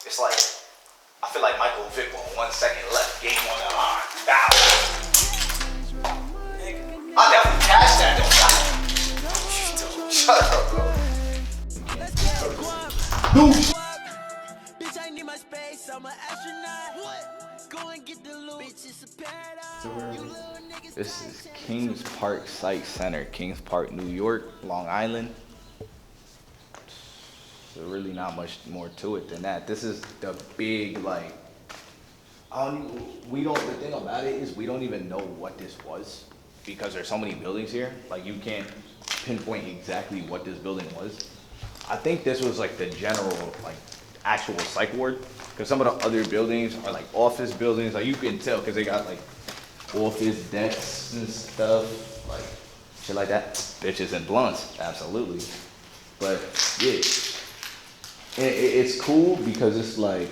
It's like, I feel like Michael Vick with 1 second left, game on the line, bow. I definitely cashed that though. Shut up, bro. Dude. Bitch, I need my space, I'm an astronaut. Go and get the loot, bitch, it's a paradise. This is Kings Park Psych Center, Kings Park, New York, Long Island. So really not much more to it than that. This is the big, like, the thing about it is we don't even know what this was because there's so many buildings here. Like, you can't pinpoint exactly what this building was. I think this was like the general, like, actual psych ward, because some of the other buildings are like office buildings. Like, you can tell because they got like office decks and stuff, like shit like that. Bitches and blunts, absolutely. But yeah, it's cool because it's like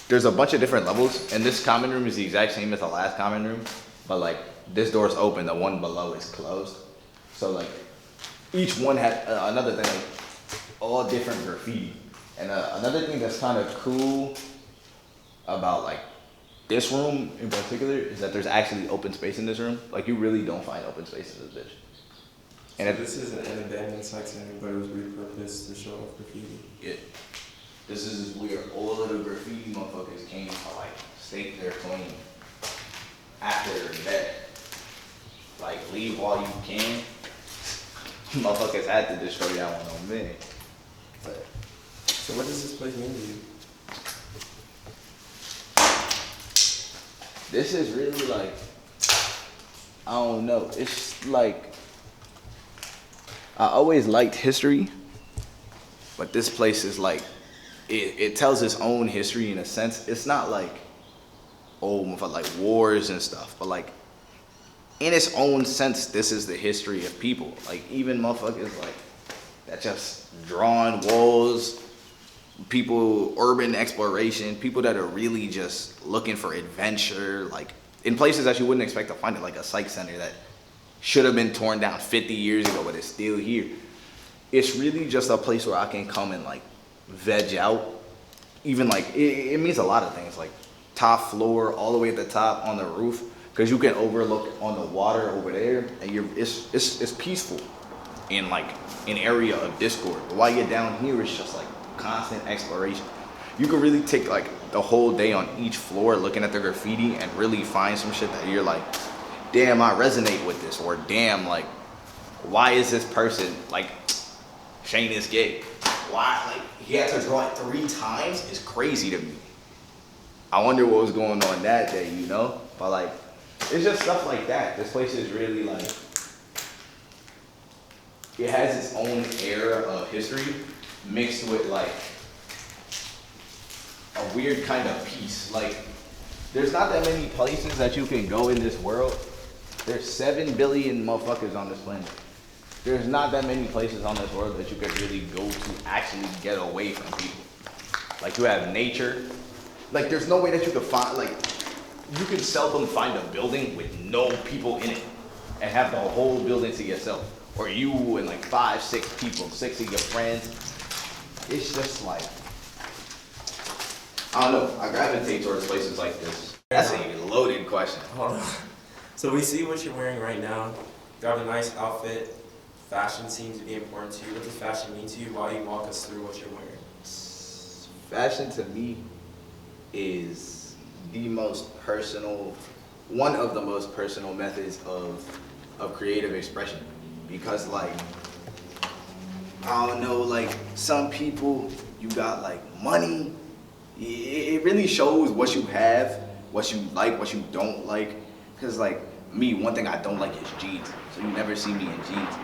there's a bunch of different levels, and this common room is the exact same as the last common room, but like this door's open, the one below is closed. So like each one had another thing, like all different graffiti. And another thing that's kind of cool about like this room in particular is that there's actually open space in this room. Like, you really don't find open space in this bitch. And so this isn't an abandoned psych center, but it was repurposed to show off graffiti. Yeah. This is where all of the graffiti motherfuckers came to like stake their claim after that. Like, leave while you can. Motherfuckers had to destroy that one on me. But so what does this place mean to you? This is really like, I don't know. It's like, I always liked history, but this place is like, it tells its own history in a sense. It's not like, for like wars and stuff, but like, in its own sense, this is the history of people. Like, even motherfuckers like that just drawing walls, people, urban exploration, people that are really just looking for adventure, like in places that you wouldn't expect to find it, like a psych center that should have been torn down 50 years ago, but it's still here. It's really just a place where I can come and like veg out. Even like, it means a lot of things, like top floor, all the way at the top on the roof, because you can overlook on the water over there, and it's peaceful in like an area of discord. But while you're down here, it's just like constant exploration. You could really take like the whole day on each floor looking at the graffiti and really find some shit that you're like, damn, I resonate with this, or damn, like, why is this person like, Shane is gay? Why, like, he had to draw it 3 times is crazy to me. I wonder what was going on that day, you know? But like, it's just stuff like that. This place is really like, it has its own era of history mixed with like a weird kind of peace. Like, there's not that many places that you can go in this world. There's 7 billion motherfuckers on this planet. There's not that many places on this world that you could really go to actually get away from people. Like, you have nature. Like, there's no way that you could find, like, you can seldom find a building with no people in it and have the whole building to yourself. Or you and like 5, 6 people, 6 of your friends. It's just like, I don't know, I gravitate towards places like this. That's a loaded question. Hold on. So we see what you're wearing right now. Got a nice outfit. Fashion seems to be important to you. What does fashion mean to you? Why do you walk us through what you're wearing? Fashion to me is the most personal, one of the most personal methods of creative expression. Because like, I don't know, like some people, you got like money. It really shows what you have, what you like, what you don't like. Cause like me, one thing I don't like is jeans. So you never see me in jeans.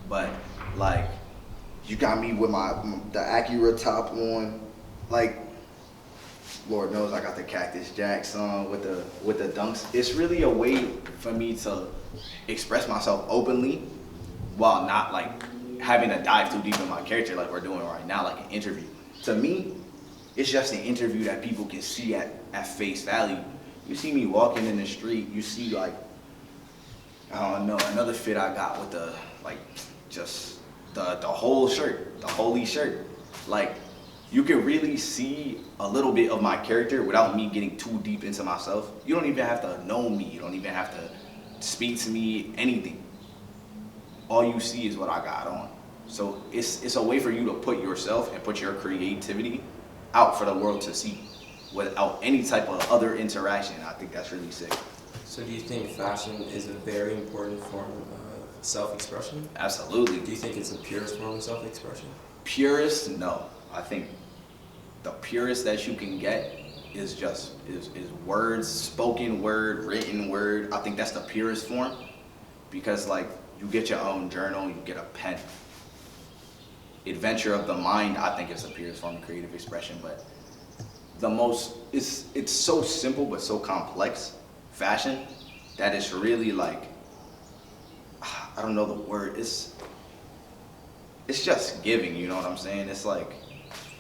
But like, you got me with the Acura top on. Like, Lord knows I got the Cactus Jacks on with the dunks. It's really a way for me to express myself openly while not like having to dive too deep in my character like we're doing right now, like an interview. To me, it's just an interview that people can see at face value. You see me walking in the street, you see like, I don't know, another fit I got with the, like, just the whole shirt, the holy shirt. Like, you can really see a little bit of my character without me getting too deep into myself. You don't even have to know me. You don't even have to speak to me, anything. All you see is what I got on. So it's a way for you to put yourself and put your creativity out for the world to see without any type of other interaction. I think that's really sick. So do you think fashion is a very important form of self-expression? Absolutely. Do you think it's the purest form of self-expression? Purest? No. I think the purest that you can get is words, spoken word, written word. I think that's the purest form, because like you get your own journal, you get a pen. Adventure of the mind, I think, is the purest form of creative expression, but the most, it's so simple but so complex, fashion, that it's really like, I don't know the word, it's just giving, you know what I'm saying? It's like,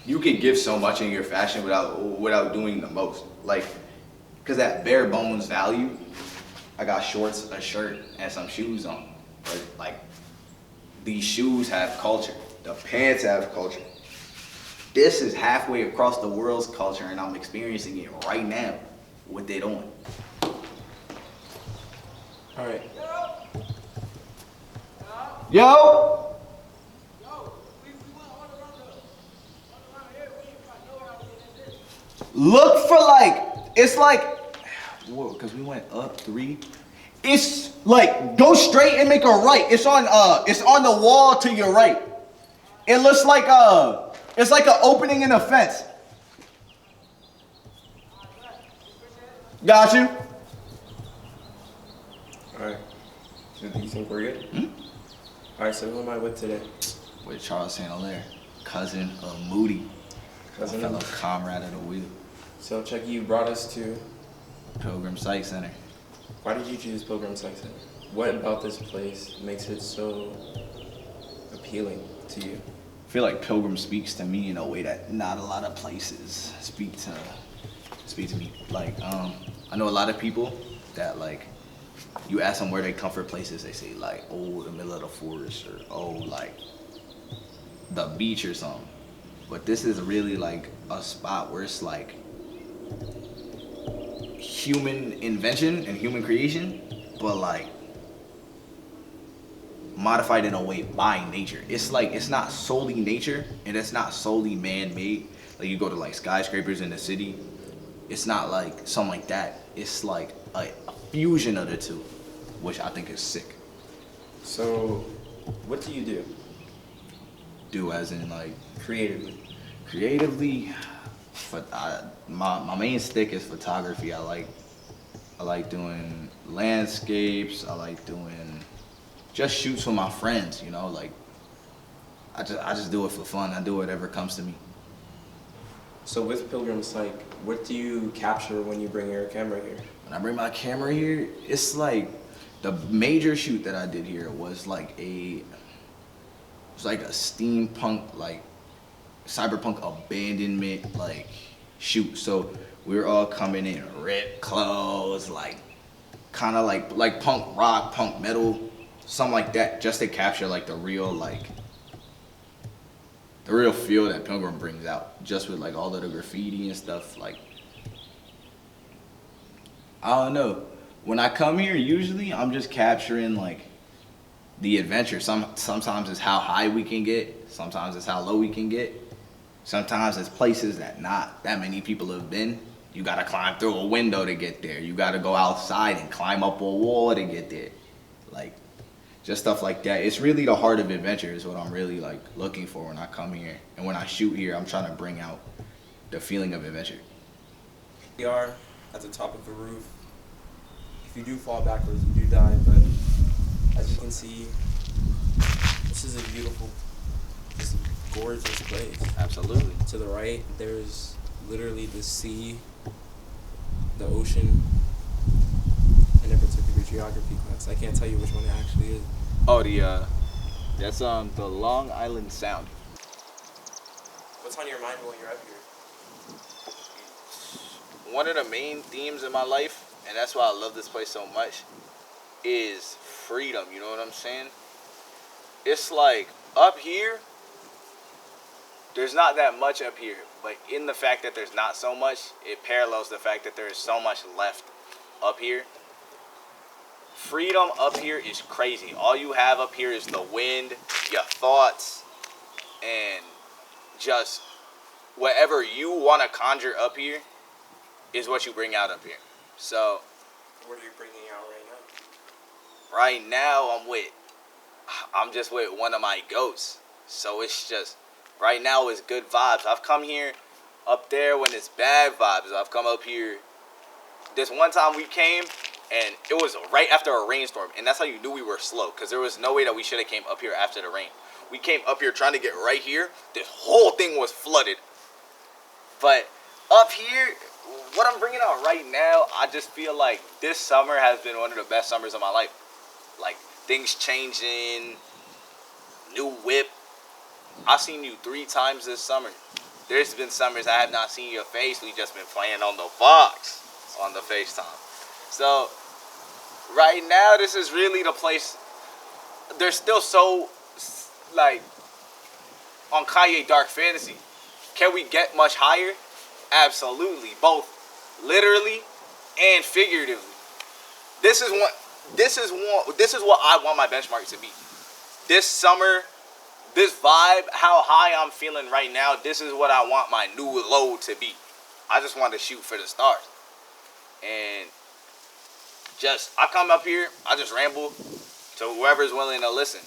you can give so much in your fashion without doing the most. Like, because that bare bones value, I got shorts, a shirt, and some shoes on. But like, these shoes have culture. The pants have culture. This is halfway across the world's culture, and I'm experiencing it right now with it on. All right. Yo! Look for like, it's like, whoa, because we went up 3. It's like, go straight and make a right. It's on the wall to your right. It looks like it's like an opening in a fence. Got you. All right. So do you think we're good? All right. So who am I with today? With Charles St. Hilaire, cousin of Moodie, Cousin fellow of. comrade of the wheel. So Chucky, you brought us to. Pilgrim Psych Center. Why did you choose Pilgrim Psych Center? What about this place makes it so appealing to you? I feel like Pilgrim speaks to me in a way that not a lot of places speak to me. Like, I know a lot of people that, like, you ask them where they come from places, they say like, oh, the middle of the forest, or oh, like the beach or something. But this is really like a spot where it's like human invention and human creation, but like modified in a way by nature. It's like, it's not solely nature and it's not solely man-made. Like you go to like skyscrapers in the city, it's not like something like that. It's like a fusion of the two, which I think is sick. So, what do you do? Do as in like Creatively. creatively, but my main stick is photography. I like doing landscapes. I like doing just shoots with my friends, you know, like I just do it for fun. I do whatever comes to me. So with Pilgrim Psych, what do you capture when you bring your camera here? When I bring my camera here, it's like the major shoot that I did here was like a steampunk, like cyberpunk abandonment like shoot. So we were all coming in ripped clothes, like kind of like punk rock, punk metal, something like that, just to capture like the real feel that Pilgrim brings out, just with like all of the graffiti and stuff. Like, I don't know, when I come here, usually I'm just capturing like the adventure. Sometimes it's how high we can get, sometimes it's how low we can get, sometimes it's places that not that many people have been. You gotta climb through a window to get there. You gotta go outside and climb up a wall to get there. Like, just stuff like that. It's really the heart of adventure is what I'm really like looking for when I come here. And when I shoot here, I'm trying to bring out the feeling of adventure. We are at the top of the roof. If you do fall backwards, you do die, but as you can see, this is a beautiful, just gorgeous place. Absolutely. To the right, there's literally the sea, the ocean. I never took a geography class. I can't tell you which one it actually is. Oh, that's the Long Island Sound. What's on your mind while you're up here? One of the main themes in my life, and that's why I love this place so much, is freedom. You know what I'm saying? It's like up here, there's not that much up here, but in the fact that there's not so much, it parallels the fact that there is so much left up here. Freedom up here is crazy. All you have up here is the wind, your thoughts, and just whatever you want to conjure up here is what you bring out up here. So, What are you bringing out right now? right now I'm just with one of my goats. So it's just, right now it's good vibes. I've come here up there when it's bad vibes. I've come up here. This one time we came, and it was right after a rainstorm, and that's how you knew we were slow, because there was no way that we should have came up here after the rain. We came up here trying to get right here. This whole thing was flooded. But up here, what I'm bringing out right now, I just feel like this summer has been one of the best summers of my life. Like, things changing, new whip. I've seen you 3 times this summer. There's been summers I have not seen your face. We just been playing on the box on the FaceTime. So, right now, this is really the place. They're still so, like, on Kanye Dark Fantasy. Can we get much higher? Absolutely. Both literally and figuratively. This is what I want my benchmark to be. This summer, this vibe, how high I'm feeling right now, this is what I want my new low to be. I just want to shoot for the stars. And I come up here, I just ramble to whoever's willing to listen.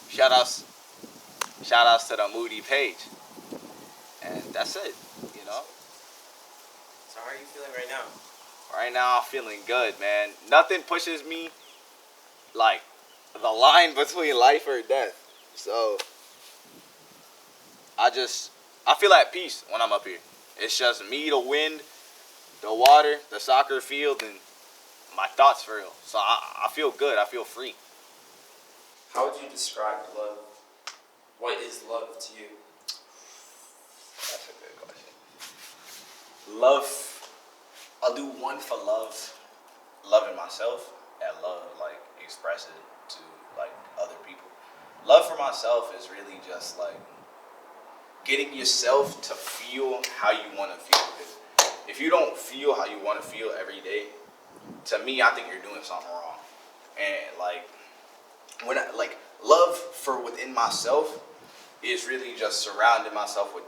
Shout outs to the Moodie page. And that's it, you know? So how are you feeling right now? Right now I'm feeling good, man. Nothing pushes me like the line between life or death. So I feel at peace when I'm up here. It's just me, the wind, the water, the soccer field, and my thoughts for real. So I feel good. I feel free. How would you describe love? What is love to you? That's a good question. Love, I'll do one for love. Loving myself, and love, like, express it to, like, other people. Love for myself is really just, like, getting yourself to feel how you want to feel. Because if you don't feel how you want to feel every day, to me, I think you're doing something wrong. And, like, love for within myself is really just surrounding myself with,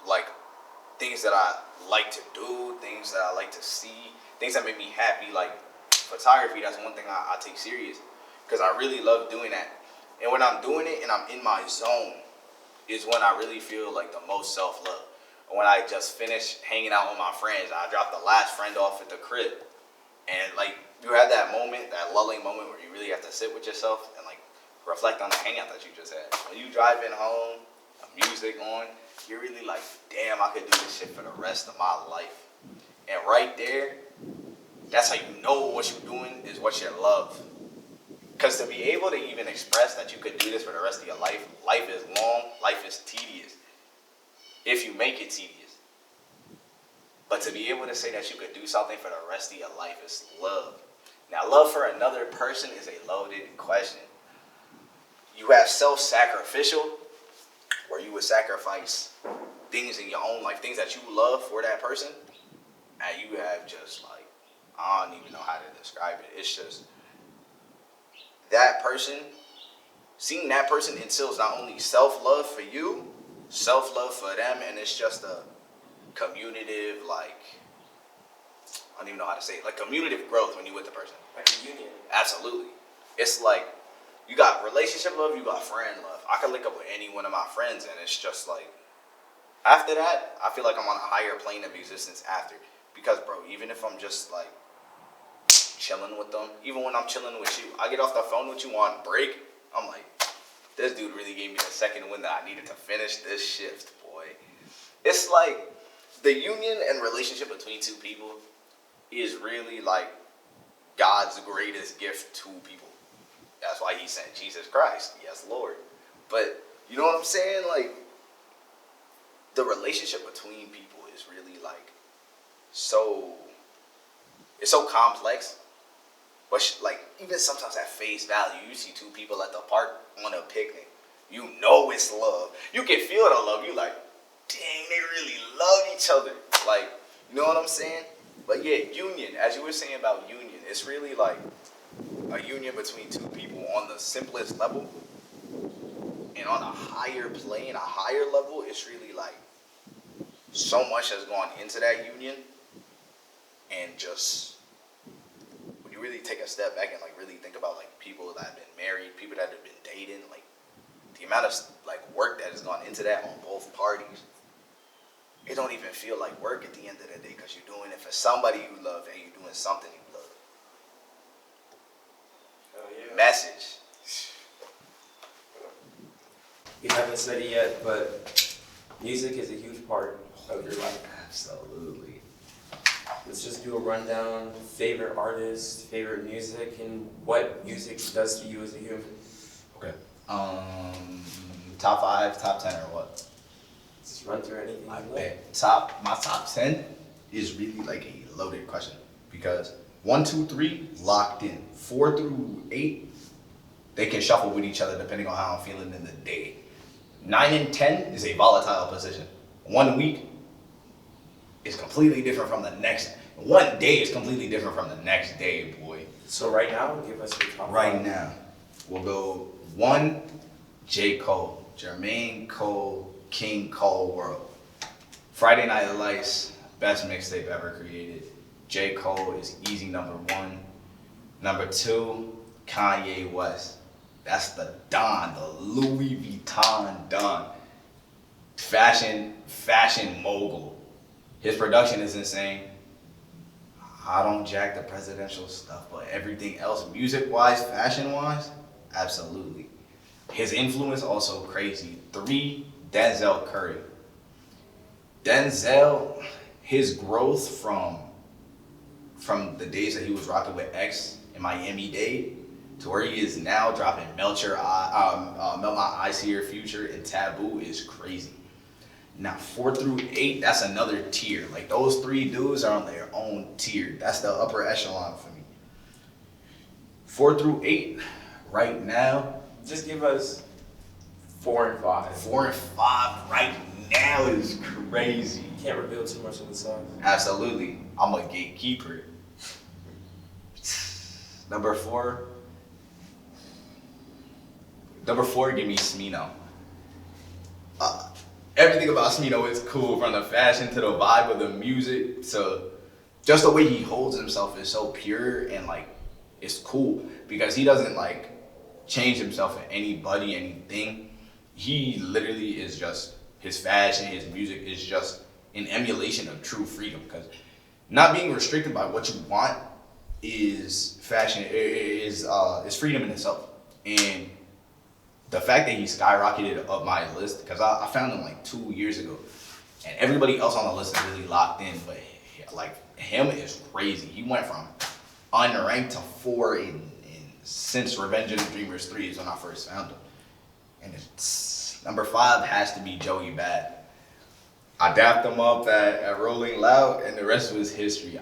like, things that I like to do, things that I like to see, things that make me happy. Like, photography, that's one thing I take serious, because I really love doing that. And when I'm doing it and I'm in my zone is when I really feel like the most self-love. And when I just finish hanging out with my friends, I drop the last friend off at the crib, and, like, you have that moment, that lulling moment where you really have to sit with yourself and, like, reflect on the hangout that you just had. When you driving home, music on, you're really like, damn, I could do this shit for the rest of my life. And right there, that's how you know what you're doing is what you love. Because to be able to even express that you could do this for the rest of your life, life is long, life is tedious, if you make it tedious. But to be able to say that you could do something for the rest of your life is love. Now, love for another person is a loaded question. You have self-sacrificial, where you would sacrifice things in your own life, things that you love for that person. And you have just, like, I don't even know how to describe it. It's just that person, seeing that person instills not only self-love for you, self-love for them, and it's just a communicative, like, I don't even know how to say it, like, communicative growth when you're with the person. Like a union. Absolutely. It's like, you got relationship love, you got friend love. I can link up with any one of my friends, and it's just like, after that, I feel like I'm on a higher plane of existence after. Because, bro, even if I'm just, like, chilling with them, even when I'm chilling with you, I get off the phone with you on break, I'm like, this dude really gave me the second win that I needed to finish this shift, boy. It's like, the union and relationship between two people is really, like, God's greatest gift to people. That's why he sent Jesus Christ. Yes, Lord. But, you know what I'm saying? Like, the relationship between people is really, like, it's so complex. But, like, even sometimes at face value, you see 2 people at the park on a picnic. You know it's love. You can feel the love. You like, love each other. Like, you know what I'm saying? But yeah, union, as you were saying about union, it's really like a union between two people on the simplest level. And on a higher plane, a higher level, it's really like so much has gone into that union. And just, when you really take a step back and like really think about like people that have been married, people that have been dating, like the amount of like work that has gone into that on both parties, it don't even feel like work at the end of the day because you're doing it for somebody you love and you're doing something you love. Oh, yeah. Message. We haven't said it yet, but music is a huge part of your life. Absolutely. Let's just do a rundown. Favorite artist, favorite music, and what music does to you as a human. Okay. Top 5, top 10, or what? Just run through anything you I want. bet my top 10 is really like a loaded question because 1, 2, 3 locked in. 4 through 8, they can shuffle with each other depending on how I'm feeling in the day. 9 and 10 is a volatile position. 1 week is completely different from the next. 1 day is completely different from the next day, boy. So right now, give us your top Right 5. now, we'll go 1, J. Cole, Jermaine Cole, King Cole World. Friday Night Lights, best mixtape ever created. J. Cole is easy number 1. Number 2, Kanye West. That's the Don, the Louis Vuitton Don. Fashion mogul. His production is insane. I don't jack the presidential stuff, but everything else, music-wise, fashion-wise, absolutely. His influence also crazy. 3, Denzel Curry. Denzel, his growth from the days that he was rocking with X in Miami-Dade to where he is now dropping Melt My Eyes, See Your Future, and Taboo is crazy. Now, 4 through 8, that's another tier. Like, those 3 dudes are on their own tier. That's the upper echelon for me. 4 through 8, right now. Just give us 4 and 5. 4 and 5 right now is crazy. You can't reveal too much of the song. Absolutely. I'm a gatekeeper. Number 4, give me Smino. Everything about Smino is cool, from the fashion to the vibe of the music. So just the way he holds himself is so pure and like it's cool because he doesn't like change himself for anybody, anything. He literally is just, his fashion, his music is just an emulation of true freedom because not being restricted by what you want is fashion, is freedom in itself. And the fact that he skyrocketed up my list, because I found him like 2 years ago, and everybody else on the list is really locked in, but like him is crazy. He went from unranked to 4 since Revenge of the Dreamers 3 is when I first found him. And it's, number 5 has to be Joey Bad. I dapped him up at Rolling Loud, and the rest was history.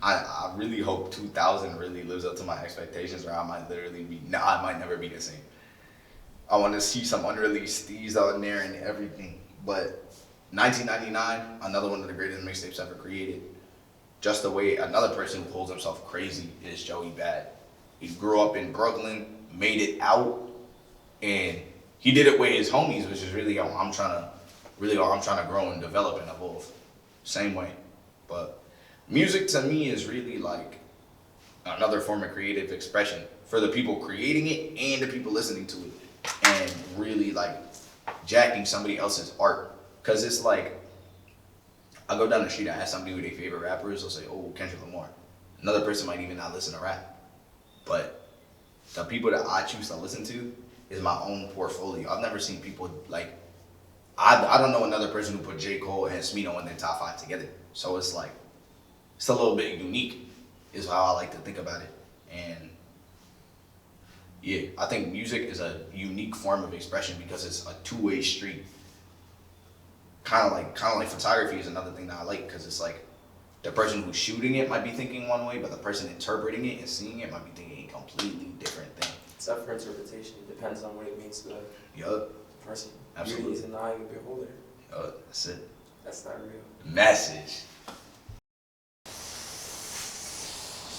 I really hope 2000 really lives up to my expectations, or I might never be the same. I want to see some unreleased Steez on there and everything. But 1999, another one of the greatest mixtapes ever created. Just the way another person who holds himself crazy is Joey Bad. He grew up in Brooklyn, made it out, and he did it with his homies, which is really how I'm trying to grow and develop and evolve. Same way. But music to me is really like another form of creative expression for the people creating it and the people listening to it, and really like jacking somebody else's art. Cause it's like, I go down the street, I ask somebody who their favorite rapper is, they'll say, oh, Kendrick Lamar. Another person might even not listen to rap. But the people that I choose to listen to is my own portfolio. I've never seen people like, I don't know another person who put J. Cole and Smino in their top 5 together. So it's like, it's a little bit unique, is how I like to think about it. And yeah, I think music is a unique form of expression because it's a two-way street. Kind of like photography is another thing that I like, because it's like the person who's shooting it might be thinking one way, but the person interpreting it and seeing it might be thinking a completely different thing. It's up for interpretation. It depends on what it means to them. Yup. person. Absolutely. Beauty is an eye of the beholder. Oh, that's it. That's not real. Message.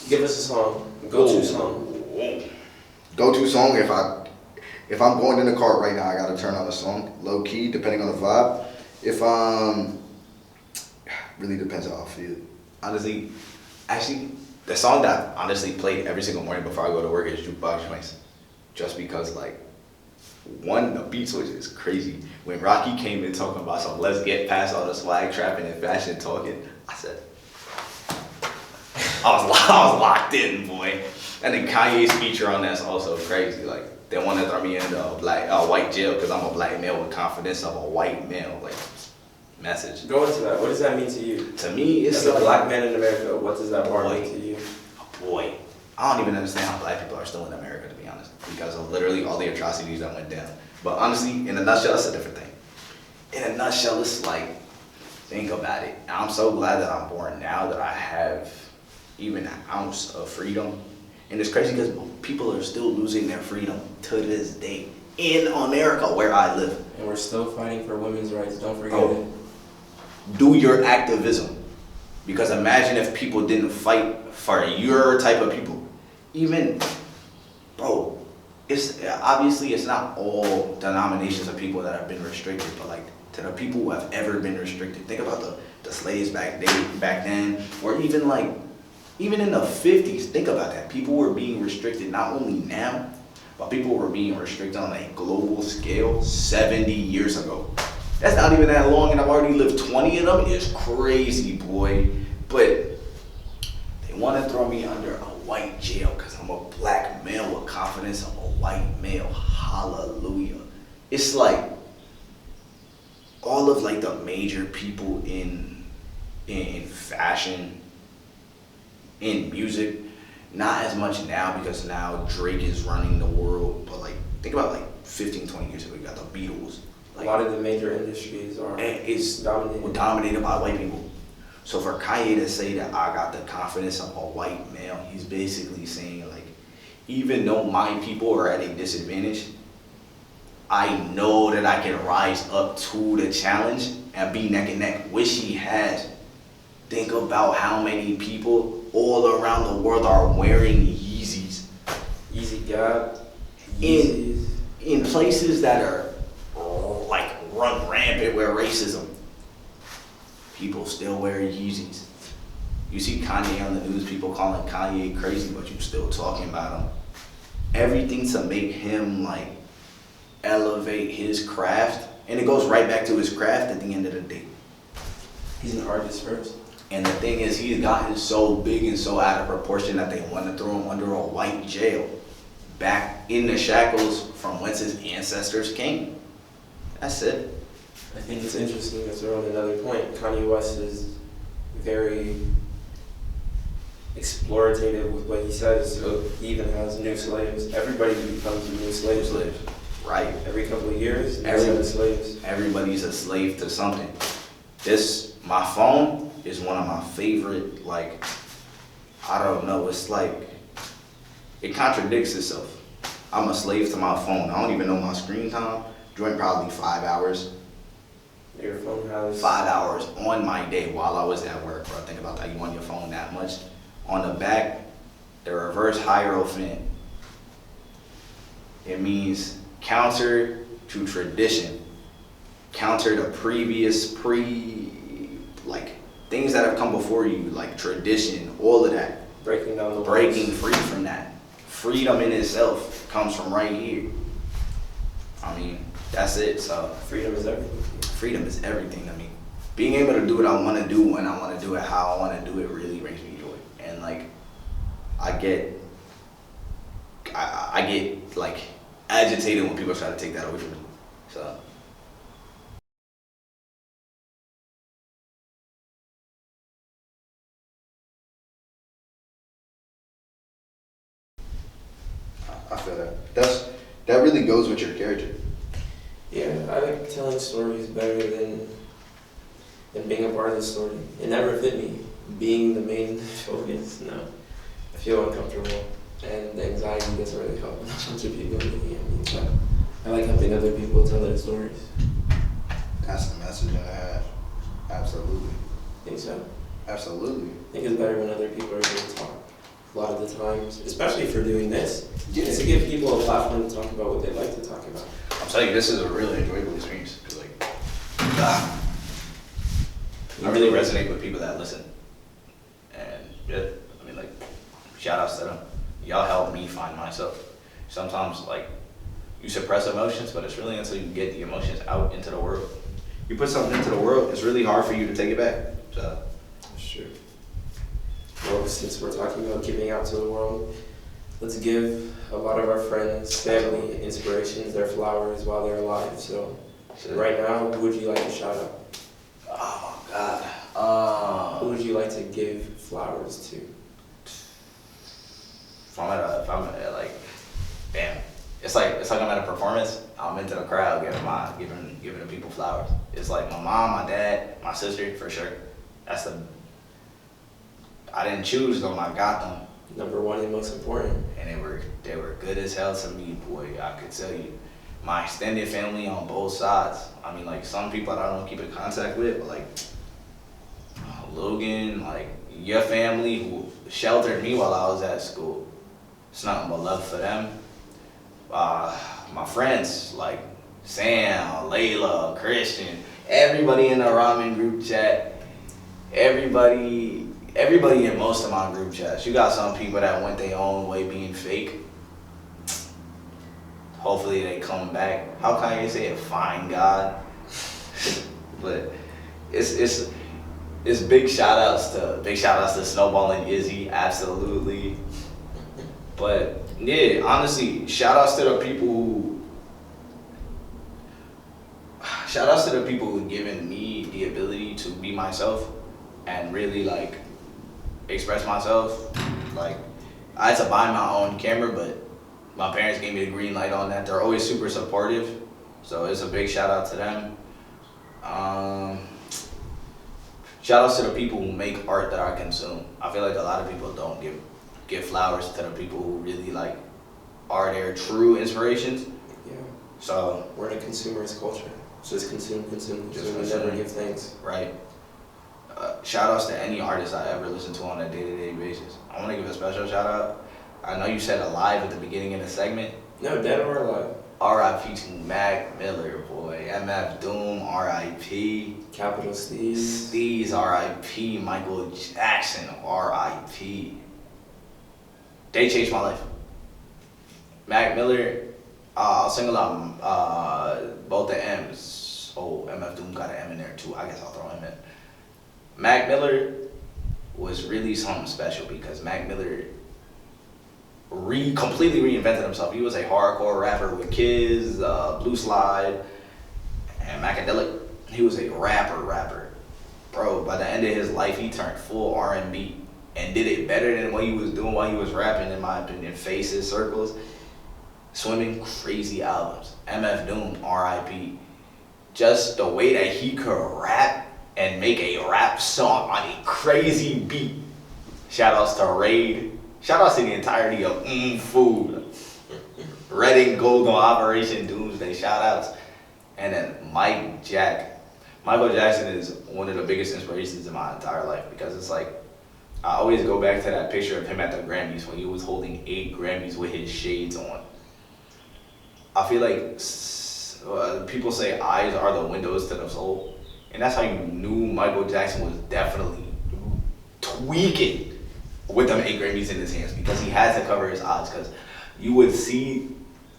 Give us a song. Go-to song. Go-to song, if I'm going in the car right now, I gotta turn on a song, low key, depending on the vibe. If really depends how I feel. Honestly, actually, the song that I honestly played every single morning before I go to work is Jukebox Joints. Just because, like, one, the beat switch is crazy. When Rocky came in talking about some let's get past all the swag trapping and fashion talking, I said, I was locked in, boy. And then Kanye's feature on that's also crazy. Like, they want to throw me into a white jail because I'm a black male with confidence of a white male. Like, message. Go into that. What does that mean to you? To me, it's As a like, black man in America, what does that bar mean to you? Boy, I don't even understand how black people are still in America, to be honest, because of literally all the atrocities that went down. But honestly, in a nutshell, that's a different thing. In a nutshell, it's like, think about it. I'm so glad that I'm born now that I have even an ounce of freedom. And it's crazy because people are still losing their freedom to this day in America, where I live. And we're still fighting for women's rights. Don't forget it. Do your activism. Because imagine if people didn't fight for your type of people. Even, bro, it's obviously it's not all denominations of people that have been restricted, but like to the people who have ever been restricted. Think about the slaves back then, or even in the 50s, think about that. People were being restricted not only now, but people were being restricted on a global scale 70 years ago. That's not even that long, and I've already lived 20 of them. It's crazy, boy. But they want to throw me under a white jail because I'm a black male with confidence. I'm a white male. Hallelujah. It's like all of like the major people in fashion, in music, not as much now because now Drake is running the world, but like think about like 15, 20 years ago, you got the Beatles. Like, a lot of the major industries are dominated by white people. So for Kanye to say that I got the confidence of a white male, he's basically saying like, even though my people are at a disadvantage, I know that I can rise up to the challenge and be neck and neck, which he has. Think about how many people all around the world are wearing Yeezys. Yeezy God. In places that are like run rampant with racism. People still wear Yeezys. You see Kanye on the news, people calling Kanye crazy, but you still talking about him. Everything to make him like elevate his craft, and it goes right back to his craft at the end of the day. He's an artist first. And the thing is, he's gotten so big and so out of proportion that they want to throw him under a white jail, back in the shackles from whence his ancestors came. That's it. I think it's interesting to throw in another point. Kanye West is very explorative with what he says. So he even has new slaves. Everybody becomes a new slave. Right. Every couple of years, new slaves. Everybody's a slave to something. My phone is one of my favorite, like, I don't know, it's like, it contradicts itself. I'm a slave to my phone. I don't even know my screen time. Joint probably 5 hours. Your phone has 5 hours on my day while I was at work, bro. Think about that. You on your phone that much. On the back, the reverse hierophant. It means counter to tradition. Counter to previous like things that have come before you, like tradition, all of that. breaking down the walls. Breaking free from that. Freedom in itself comes from right here. I mean, that's it. So Freedom is everything. freedom is everything. I mean, being able to do what I want to do when I want to do it, how I want to do it, really brings me joy. And like, I get like agitated when people try to take that away from me. So. I feel that. That really goes with your character. Yeah, I like telling stories better than being a part of the story. It never fit me. Being the main focus, no. I feel uncomfortable, and the anxiety doesn't really help when a bunch of people looking at me. So I like helping other people tell their stories. That's the message I have. Absolutely. Think so? Absolutely. I think it's better when other people are able to talk. A lot of the times, especially for doing this, Yeah. is to give people a platform to talk about what they like to talk about. I'm telling you, this is a really enjoyable experience. 'Cause like, I really resonate with people that listen. And yeah, I mean, like, shout outs to them. Y'all help me find myself. Sometimes, like, you suppress emotions, but it's really until you get the emotions out into the world. You put something into the world, it's really hard for you to take it back. So, That's true. Well, since we're talking about giving out to the world, let's give a lot of our friends, family, inspirations, their flowers while they're alive. So, right now, who would you like to shout out? oh my God. Who would you like to give flowers to? If I'm at like, damn. It's like I'm at a performance. I'm into the crowd giving the people flowers. It's like my mom, my dad, my sister for sure. I didn't choose them. I got them, Number one and most important. and they were good as hell to me, boy. I could tell you, my extended family on both sides. I mean, like some people I don't keep in contact with, but like Logan, like your family who sheltered me while I was at school. It's nothing but love for them. My friends like Sam, Layla, Christian, everybody in the ramen group chat, everybody in most of my group chats. You got some people that went their own way being fake. Hopefully they come back. How Kanye say it? Find God. But it's big shout outs to Snowball and Izzy, absolutely. But yeah, honestly, shout outs to the people who given me the ability to be myself and really like express myself. Like I had to buy my own camera, but my parents gave me the green light on that. They're always super supportive, so it's a big shout out to them. Shout outs to the people who make art that I consume. I feel like a lot of people don't give flowers to the people who really like are their true inspirations. Yeah. So We're in a consumerist culture. So just consume, Just and consume. never give thanks. right. Shout outs to any artist I ever listen to on a day-to-day basis. I want to give a special shout out. I know you said alive at the beginning of the segment. No, dead or alive. R.I.P. to Mac Miller, boy. MF Doom, R.I.P. Capital Steez. Steez, R.I.P. Michael Jackson, R.I.P. They changed my life. Mac Miller, I'll single out both the M's. Oh, MF Doom got an M in there too. I guess I'll throw him in. Mac Miller was really something special because Mac Miller completely reinvented himself. He was a hardcore rapper with Kids, Blue Slide, and Macadelic. He was a rapper. Bro, by the end of his life, he turned full R&B and did it better than what he was doing while he was rapping, in my opinion. Faces, Circles, Swimming, crazy albums. MF Doom, R.I.P. Just the way that he could rap and make a rap song on a crazy beat. Shout outs to Raid. Shout outs to the entirety of Food. Red and Gold on Operation Doomsday. Shout outs. And then Michael Jackson is one of the biggest inspirations in my entire life because it's like, I always go back to that picture of him at the Grammys when he was holding 8 Grammys with his shades on. I feel like people say eyes are the windows to the soul. And that's how you knew Michael Jackson was definitely tweaking with them 8 Grammys in his hands because he had to cover his eyes because you would see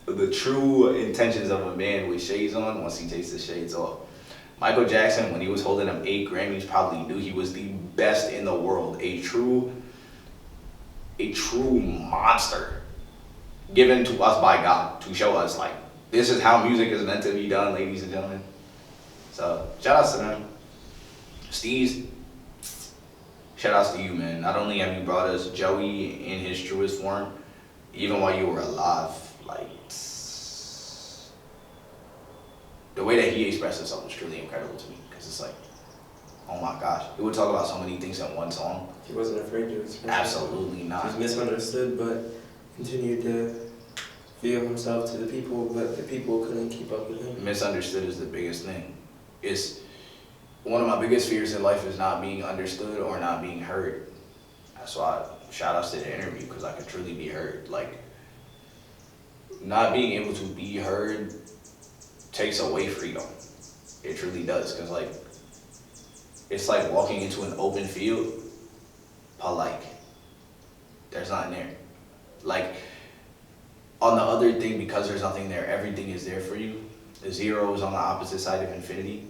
the true intentions of a man with shades on once he takes the shades off. Michael Jackson, when he was holding them 8 Grammys, probably knew he was the best in the world. A true monster given to us by God to show us like, this is how music is meant to be done, ladies and gentlemen. So, shout outs to them. Steez, shout outs to you, man. Not only have you brought us Joey in his truest form, even while you were alive, like, the way that he expressed himself was truly incredible to me. Because it's like, oh my gosh. He would talk about so many things in one song. He wasn't afraid to express Absolutely himself. not. He was misunderstood, but continued to be himself to the people, but the people couldn't keep up with him. Misunderstood is the biggest thing. It's one of my biggest fears in life is not being understood or not being heard. That's why shout outs to the interview, because I could truly be heard. Like, not being able to be heard takes away freedom. It truly does, because like, it's like walking into an open field, but like, there's nothing there. Like, on the other thing, because there's nothing there, everything is there for you. The zero is on the opposite side of infinity.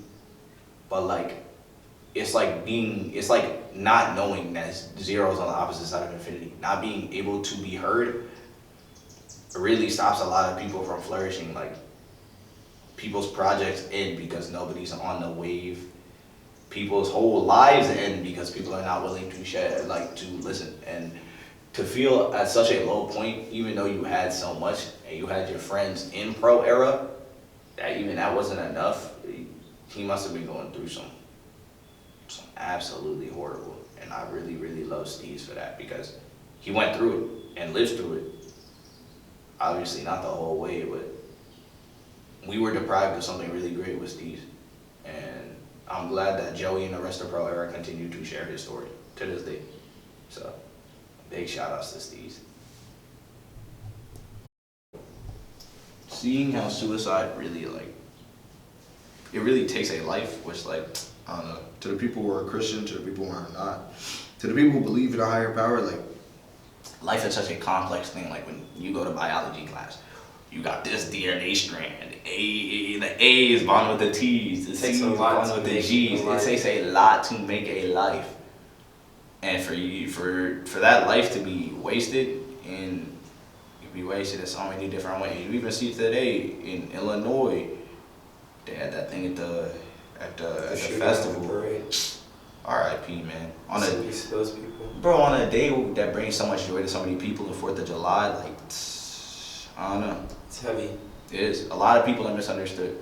But like, it's like not knowing that zero is on the opposite side of infinity. Not being able to be heard really stops a lot of people from flourishing. Like, people's projects end because nobody's on the wave. People's whole lives end because people are not willing to share, like, to listen. And to feel at such a low point, even though you had so much and you had your friends in pro era, that even that wasn't enough. He must have been going through some absolutely horrible. And I really, really love Steez for that, because he went through it and lived through it. Obviously not the whole way, but we were deprived of something really great with Steez. And I'm glad that Joey and the rest of pro era continue to share his story to this day. So big shout outs to Steez. Seeing how suicide really, like, it really takes a life, which, like, I don't know, To the people who are Christian, to the people who are not, to the people who believe in a higher power, like, life is such a complex thing. Like, when you go to biology class, you got this DNA strand. The A is bonded with the T's. The C is bonded with the G's. It takes a lot to make a life, and for that life to be wasted, and you be wasted in so many different ways. You even see today in Illinois, they had that thing at the festival. R.I.P. man. On a day that brings so much joy to so many people, the 4th of July, like, I don't know. It's heavy. It is. A lot of people are misunderstood.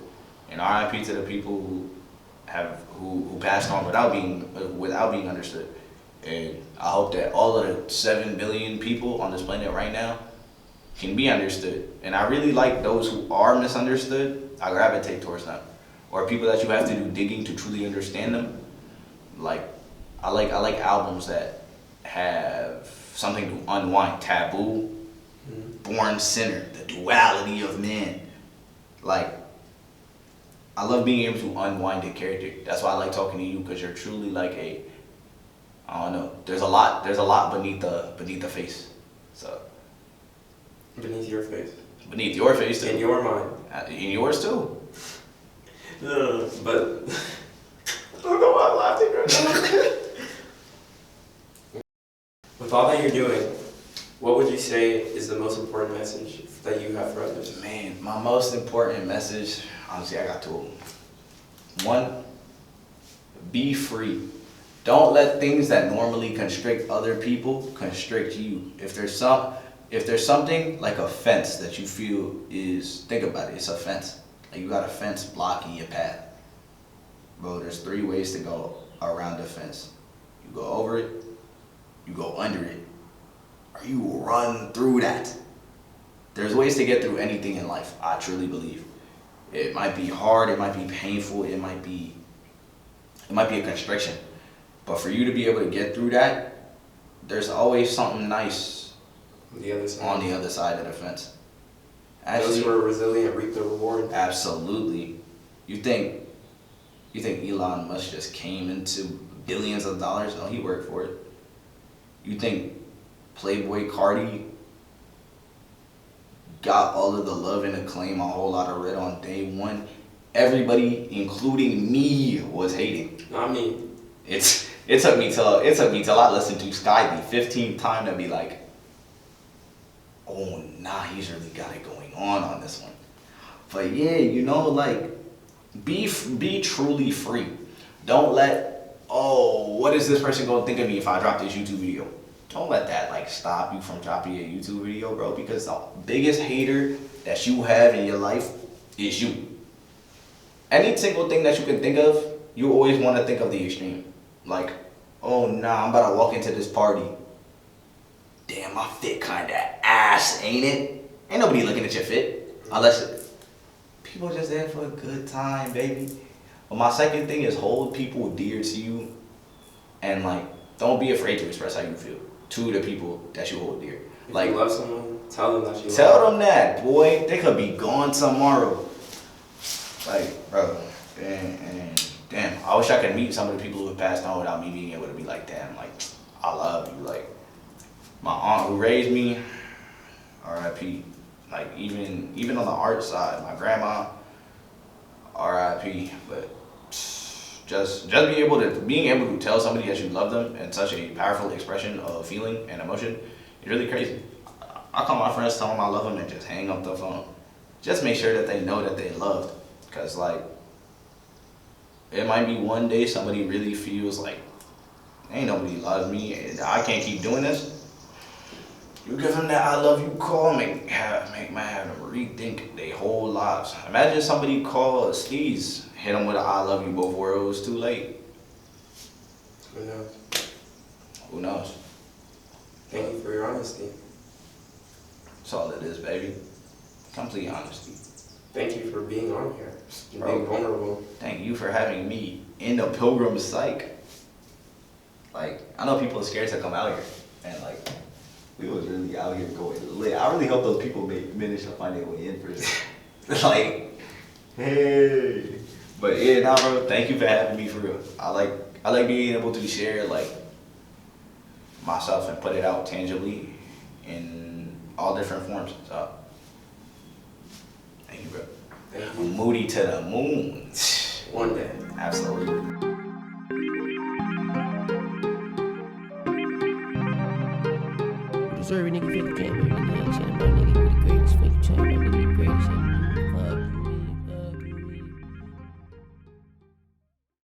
And R.I.P. to the people who passed on without being understood. And I hope that all of the 7 billion people on this planet right now can be understood. And I really like those who are misunderstood. I gravitate towards them. Or people that you have to do digging to truly understand them. Like, I like albums that have something to unwind. Taboo, Born Sinner, The Duality of Man. Like, I love being able to unwind a character. That's why I like talking to you, because you're truly like I don't know. There's a lot beneath the face. So Beneath your face. Beneath your face too. In your mind. In yours too. No, but I don't know why I'm laughing right now. With all that you're doing, what would you say is the most important message that you have for others? Man, my most important message, honestly, I got two of them. One, be free. Don't let things that normally constrict other people constrict you. If there's something like a fence that you feel is, think about it, it's a fence. Like, you got a fence blocking your path. Bro, there's 3 ways to go around the fence. You go over it, you go under it, or you run through that. There's ways to get through anything in life, I truly believe. It might be hard, it might be painful, it might be a constriction. But for you to be able to get through that, there's always something nice on the other side of the fence. Those who are resilient reap the reward. Absolutely. You think Elon Musk just came into billions of dollars? No, he worked for it. You think Playboy Cardi got all of the love and acclaim, a whole lot of red on day one? Everybody, including me, was hating. Not me. It took me till I listened to Sky the 15th time to be like, oh nah, he's really got it going on this one. But yeah, like, be truly free. Don't let, what is this person gonna think of me if I drop this YouTube video? Don't let that like stop you from dropping a YouTube video, bro, because the biggest hater that you have in your life is you. Any single thing that you can think of, you always want to think of the extreme. Like, oh nah, I'm about to walk into this party. Damn, my fit kinda ass, ain't it? Ain't nobody looking at your fit unless people just there for a good time, baby. But my second thing is hold people dear to you, and like don't be afraid to express how you feel to the people that you hold dear. If Like you love someone, tell them that you love tell them that, boy. They could be gone tomorrow. Like, bro, and damn, I wish I could meet some of the people who have passed on without me being able to be like, damn, like, I love you. Like, my aunt who raised me, R.I.P. Like, even on the art side, my grandma, R.I.P. But just being able to tell somebody that you love them in such a powerful expression of feeling and emotion is really crazy. I call my friends, tell them I love them, and just hang up the phone. Just make sure that they know that they loved. Because, like, it might be one day somebody really feels like, ain't nobody loves me, and I can't keep doing this. You give them that I love you call, make have them rethink their whole lives. Imagine somebody call Steez, hit them with a I love you both worlds too late. Who knows? Who knows? Thank you for your honesty. That's all it is, baby. Complete honesty. Thank you for being on here and Bro. being vulnerable. Thank you for having me in the Pilgrim Psych. Like, I know people are scared to come out here, and like, we was really out here going lit. I really hope those people manage to find their way in first. Like, hey. But yeah, nah, bro. Thank you for having me for real. I like being able to share like myself and put it out tangibly in all different forms. So, thank you, bro. Thank you. Moody to the moon. One day. Absolutely. Sorry, nigga, 50K, baby.